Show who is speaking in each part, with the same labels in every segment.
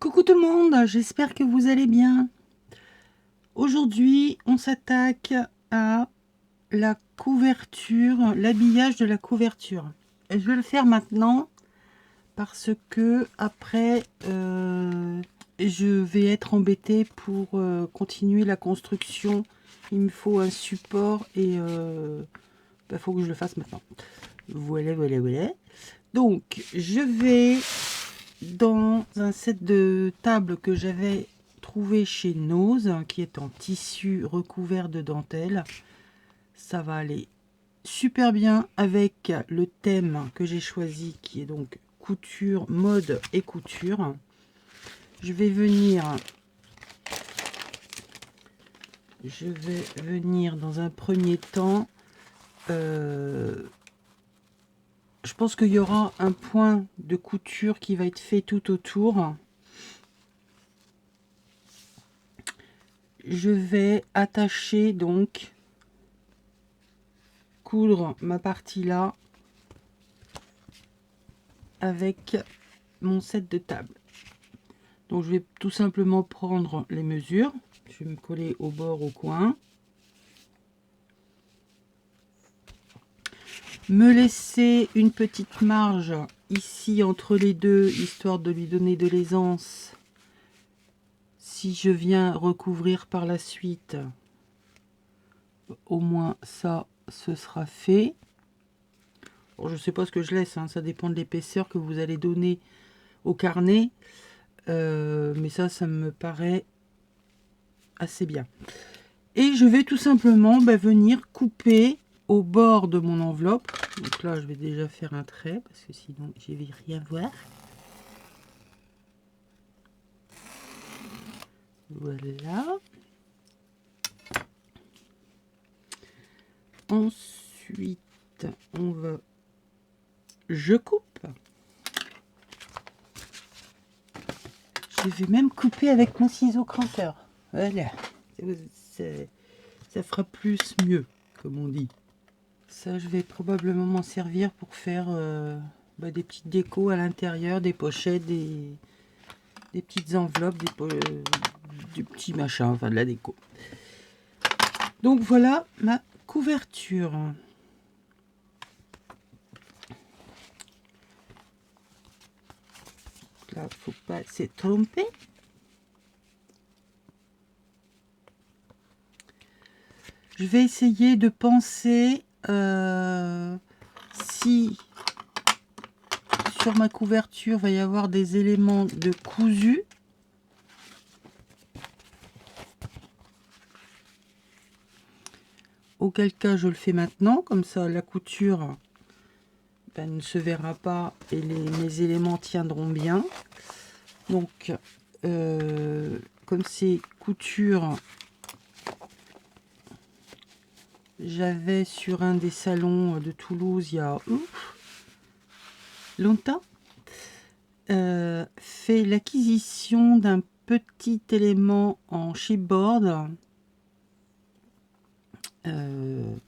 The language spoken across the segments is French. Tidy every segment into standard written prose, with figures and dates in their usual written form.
Speaker 1: Coucou tout le monde, j'espère que vous allez bien. Aujourd'hui, on s'attaque à la couverture, l'habillage de la couverture. Et je vais le faire maintenant parce que après, je vais être embêtée pour continuer la construction. Il me faut un support et faut que je le fasse maintenant. Voilà. Donc, je vais dans un set de table que j'avais trouvé chez Nose, qui est en tissu recouvert de dentelle. Ça va aller super bien avec le thème que j'ai choisi, qui est donc couture, mode et couture. Je vais venir dans un premier temps, je pense qu'il y aura un point de couture qui va être fait tout autour. Je vais attacher donc, coudre ma partie là avec mon set de table. Donc je vais tout simplement prendre les mesures. Je vais me coller au bord, au coin. Me laisser une petite marge ici entre les deux, histoire de lui donner de l'aisance. Si je viens recouvrir par la suite, au moins ça, ce sera fait. Bon, je ne sais pas ce que je laisse, hein, ça dépend de l'épaisseur que vous allez donner au carnet. Mais ça me paraît assez bien. Et je vais tout simplement venir couper au bord de mon enveloppe. Donc là, je vais déjà faire un trait parce que sinon, je ne vais rien voir. Voilà. Ensuite, je coupe. Je vais même couper avec mon ciseau crampeur. Voilà. Ça fera plus mieux, comme on dit. Ça, je vais probablement m'en servir pour faire des petites décos à l'intérieur, des pochettes, des petites enveloppes, des petits machins, enfin de la déco. Donc voilà ma couverture. Là, faut pas se tromper. Je vais essayer de penser si sur ma couverture va y avoir des éléments de cousu. Auquel cas je le fais maintenant, comme ça la couture ne se verra pas et mes éléments tiendront bien. Donc comme c'est couture, j'avais sur un des salons de Toulouse il y a longtemps fait l'acquisition d'un petit élément en chipboard. Le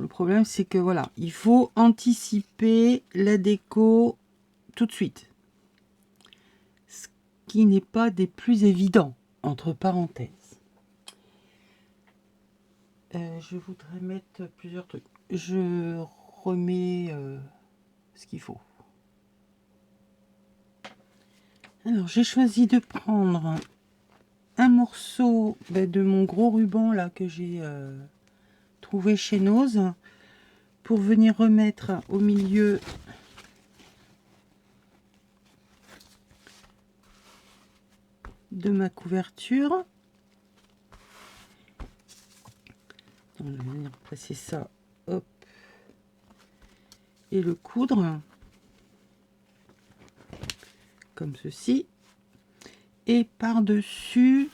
Speaker 1: problème c'est que voilà, il faut anticiper la déco tout de suite, ce qui n'est pas des plus évidents, entre parenthèses. Je voudrais mettre plusieurs trucs. Je remets ce qu'il faut. Alors j'ai choisi de prendre un morceau de mon gros ruban là que j'ai trouvé chez Nose pour venir remettre au milieu de ma couverture. On va venir passer ça, hop, et le coudre comme ceci. Et par dessus,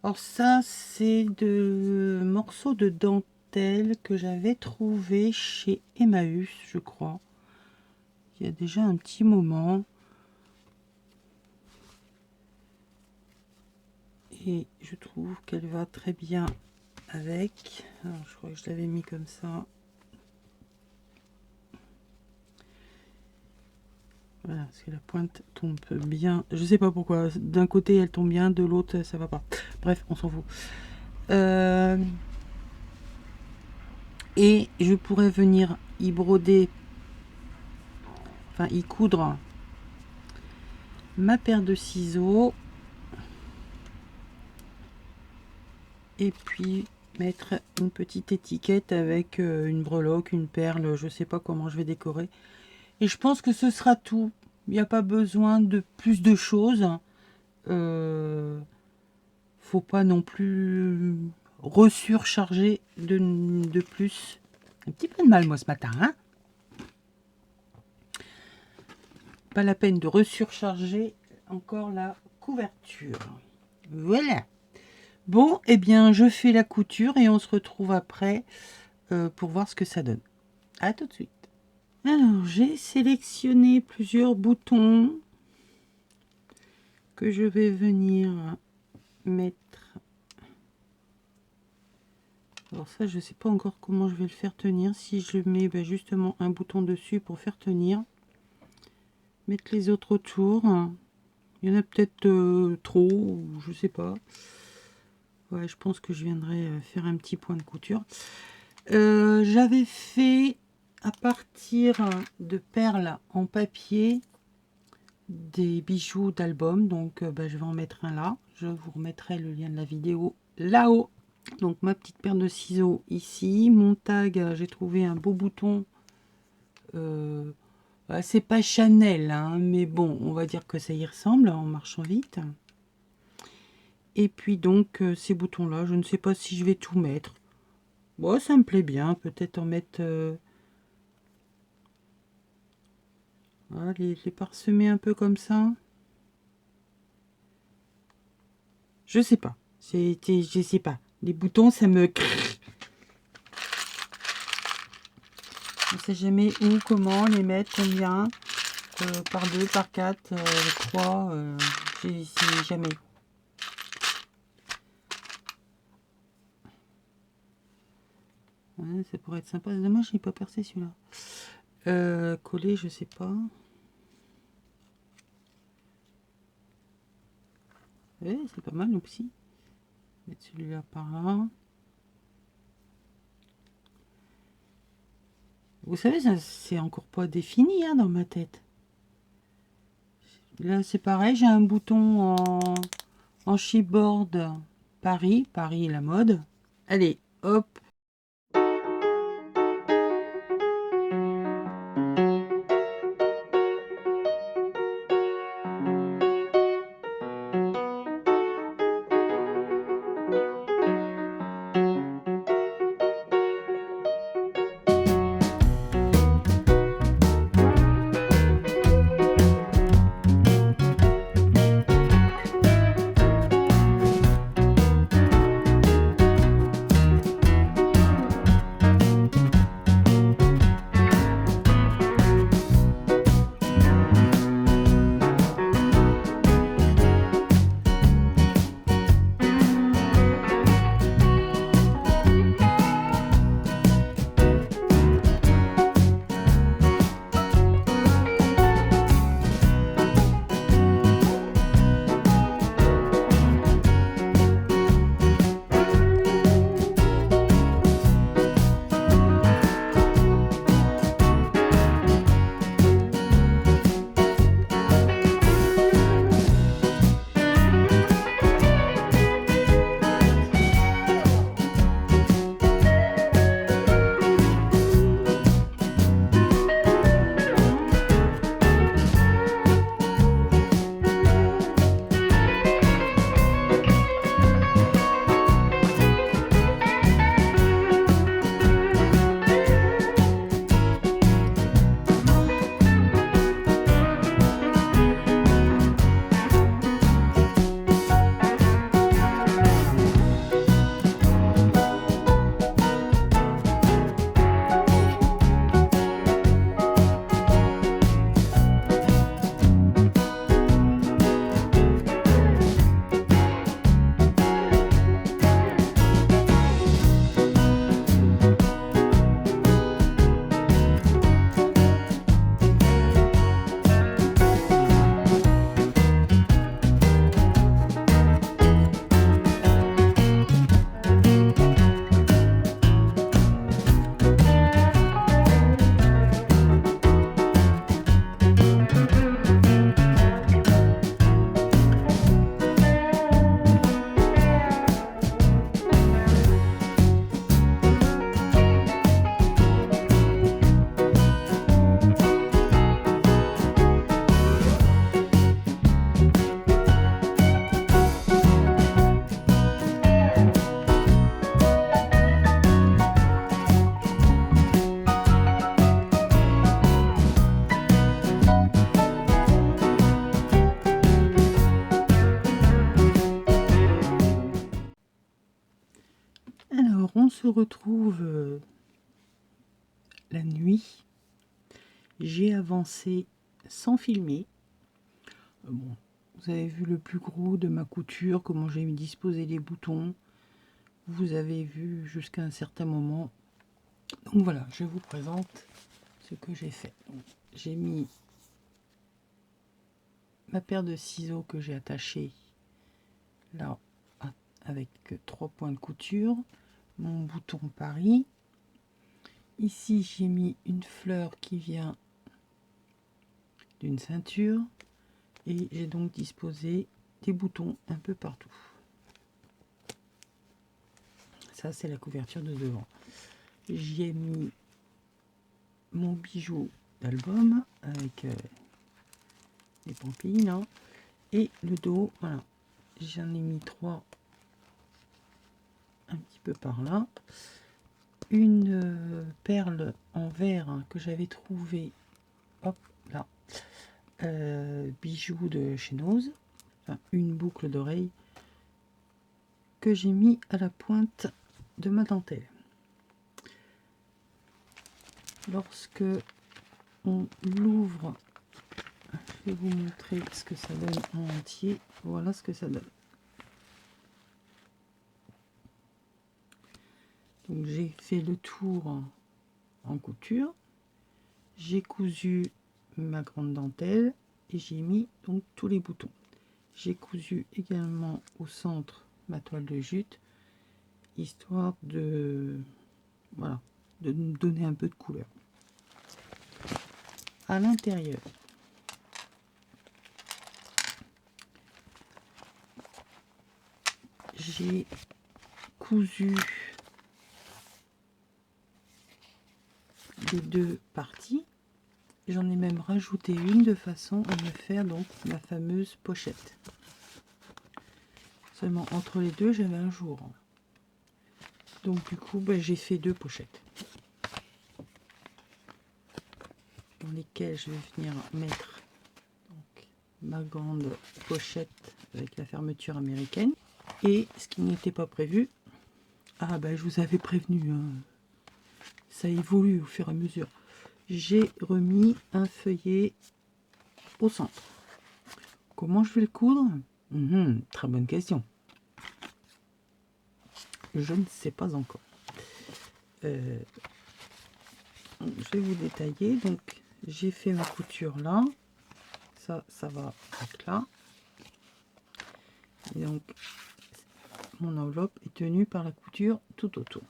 Speaker 1: alors ça c'est de morceaux de dentelle que j'avais trouvé chez Emmaüs, je crois, il y a déjà un petit moment. Et je trouve qu'elle va très bien avec. Alors, je crois que je l'avais mis comme ça. Voilà, Parce que la pointe tombe bien. Je sais pas pourquoi. D'un côté, elle tombe bien, de l'autre, ça va pas. Bref, on s'en fout. Et je pourrais venir y broder, enfin y coudre ma paire de ciseaux. Et puis mettre une petite étiquette avec une breloque, une perle, je sais pas comment je vais décorer. Et je pense que ce sera tout. Il n'y a pas besoin de plus de choses. Faut pas non plus resurcharger de plus. Un petit peu de mal moi ce matin, hein. Pas la peine de resurcharger encore la couverture. Voilà. Bon, eh bien, je fais la couture et on se retrouve après pour voir ce que ça donne. À tout de suite. Alors, j'ai sélectionné plusieurs boutons que je vais venir mettre. Alors ça, je ne sais pas encore comment je vais le faire tenir. Si je mets justement un bouton dessus pour faire tenir. Mettre les autres autour. Il y en a peut-être trop, je sais pas. Ouais, je pense que je viendrai faire un petit point de couture. J'avais fait à partir de perles en papier des bijoux d'album. Donc je vais en mettre un là. Je vous remettrai le lien de la vidéo là-haut. Donc ma petite paire de ciseaux ici. Mon tag, j'ai trouvé un beau bouton. C'est pas Chanel, hein, mais bon, on va dire que ça y ressemble en marchant vite. Et puis donc ces boutons là, je ne sais pas si je vais tout mettre. Bon, ça me plaît bien, peut-être en mettre voilà, les parsemer un peu comme ça. Je sais pas, je sais pas, les boutons ça me je sais jamais où, comment les mettre, combien, par 2, par 4, 3, je sais jamais. Ouais, ça pourrait être sympa. Dommage, je n'ai pas percé celui-là. Coller, je sais pas. Ouais, c'est pas mal aussi. Mettre celui-là par là. Vous savez, ça c'est encore pas défini hein, dans ma tête. Là, c'est pareil, j'ai un bouton en chipboard Paris la mode. Allez, hop. Alors, on se retrouve la nuit. J'ai avancé sans filmer. Bon, vous avez vu le plus gros de ma couture, comment j'ai disposé les boutons. Vous avez vu jusqu'à un certain moment. Donc voilà, je vous présente ce que j'ai fait. J'ai mis ma paire de ciseaux que j'ai attachée là avec 3 points de couture, mon bouton Paris. Ici j'ai mis une fleur qui vient d'une ceinture et j'ai donc disposé des boutons un peu partout. Ça c'est la couverture de devant. J'y ai mis mon bijou d'album avec les pampilles hein, et le dos. Voilà, j'en ai mis 3 un petit peu par là. Une perle en verre hein, que j'avais trouvé, hop là, bijou de chez Nose, enfin, une boucle d'oreille que j'ai mis à la pointe de ma dentelle. Lorsque on l'ouvre, je vais vous montrer ce que ça donne en entier. Voilà ce que ça donne. Donc j'ai fait le tour en couture, j'ai cousu ma grande dentelle et j'ai mis donc tous les boutons. J'ai cousu également au centre ma toile de jute, histoire de voilà, de nous donner un peu de couleur. À l'intérieur, j'ai cousu les deux parties. J'en ai même rajouté une de façon à me faire donc ma fameuse pochette. Seulement entre les deux, j'avais un jour. Donc du coup, j'ai fait 2 pochettes. Dans lesquelles je vais venir mettre donc, ma grande pochette avec la fermeture américaine. Et ce qui n'était pas prévu, je vous avais prévenu, hein, ça évolue au fur et à mesure. J'ai remis un feuillet au centre. Comment je vais le coudre? Très bonne question. Je ne sais pas encore. Je vais vous détailler. Donc, j'ai fait ma couture là. Ça va être là. Et donc, mon enveloppe est tenue par la couture tout autour.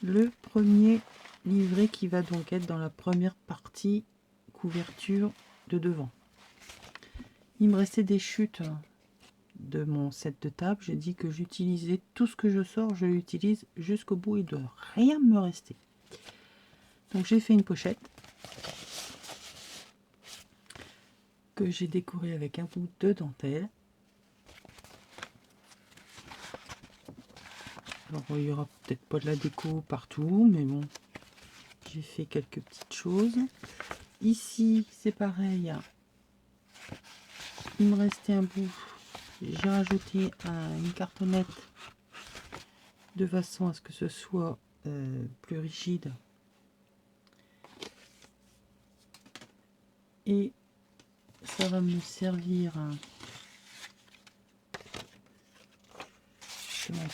Speaker 1: Le premier livret qui va donc être dans la première partie couverture de devant. Il me restait des chutes de mon set de table. J'ai dit que j'utilisais tout ce que je sors, je l'utilise jusqu'au bout, il ne doit rien me rester. Donc j'ai fait une pochette que j'ai décorée avec un bout de dentelle. Alors il n'y aura peut-être pas de la déco partout, mais bon, j'ai fait quelques petites choses. Ici c'est pareil, il me restait un bout, j'ai rajouté une cartonnette de façon à ce que ce soit plus rigide. Et ça va me servir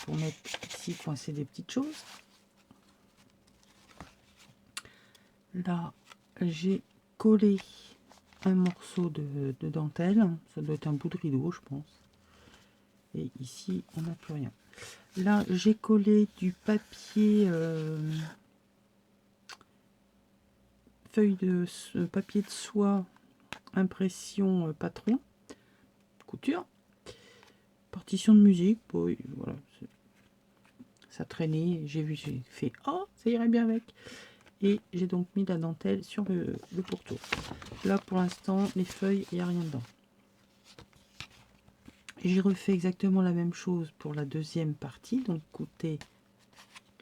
Speaker 1: pour mettre ici, coincer des petites choses. Là, j'ai collé un morceau de dentelle. Ça doit être un bout de rideau, je pense. Et ici, on n'a plus rien. Là, j'ai collé du papier, feuille de papier de soie, impression patron, couture, partition de musique. Bon, voilà, ça traînait. J'ai fait, oh, ça irait bien avec. Et j'ai donc mis la dentelle sur le pourtour. Là pour l'instant les feuilles, il n'y a rien dedans. J'ai refait exactement la même chose pour la deuxième partie, donc côté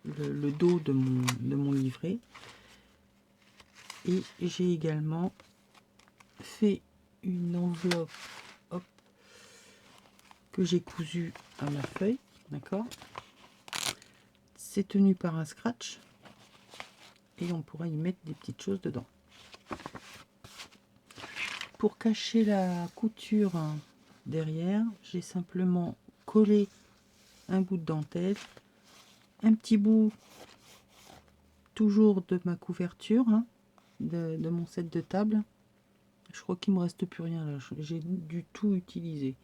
Speaker 1: le dos de mon livret. Et j'ai également fait une enveloppe, hop, que j'ai cousue à ma feuille, d'accord. c'est tenu par un scratch et on pourra y mettre des petites choses dedans. Pour cacher la couture derrière, j'ai simplement collé un bout de dentelle, un petit bout toujours de ma couverture, de mon set de table. Je crois qu'il me reste plus rien là, j'ai du tout utilisé.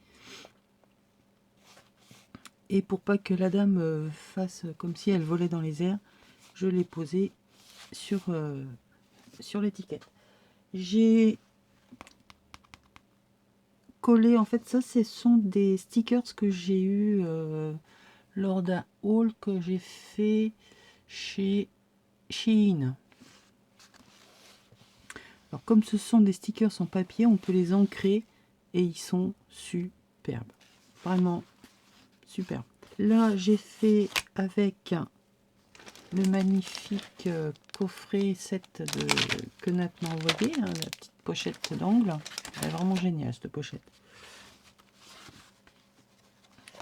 Speaker 1: Et pour pas que la dame fasse comme si elle volait dans les airs, je l'ai posé sur l'étiquette. J'ai collé, en fait, ça, ce sont des stickers que j'ai eu lors d'un haul que j'ai fait chez Shein. Alors, comme ce sont des stickers en papier, on peut les ancrer et ils sont superbes. Vraiment superbes. Là, j'ai fait avec le magnifique coffret set que Nat m'a envoyé, la petite pochette d'angle. Elle est vraiment géniale cette pochette.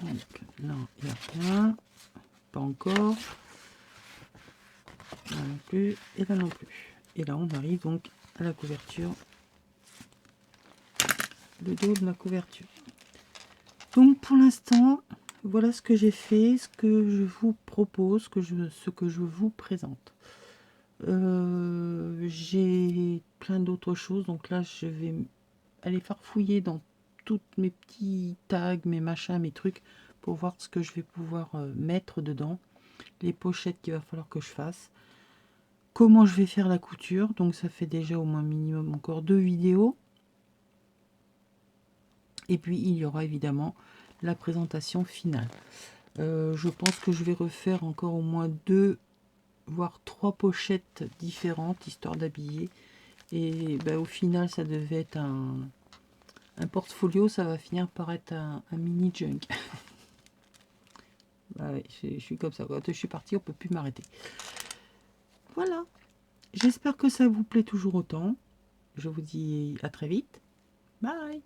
Speaker 1: Donc là, il n'y a rien, pas encore, là non plus, et là non plus. Et là, on arrive donc à la couverture, le dos de la couverture. Donc pour l'instant, voilà ce que j'ai fait, ce que je vous propose, ce que je vous présente. J'ai plein d'autres choses, donc là je vais aller farfouiller dans toutes mes petits tags, mes machins, mes trucs, pour voir ce que je vais pouvoir mettre dedans, les pochettes qu'il va falloir que je fasse, comment je vais faire la couture. Donc ça fait déjà au moins minimum encore 2 vidéos, et puis il y aura évidemment la présentation finale. Je pense que je vais refaire encore au moins 2 voire 3 pochettes différentes, histoire d'habiller. Et ben, au final, ça devait être un portfolio, ça va finir par être un mini junk. Bah ouais, je suis comme ça. Quand je suis partie, on peut plus m'arrêter. Voilà. J'espère que ça vous plaît toujours autant. Je vous dis à très vite. Bye.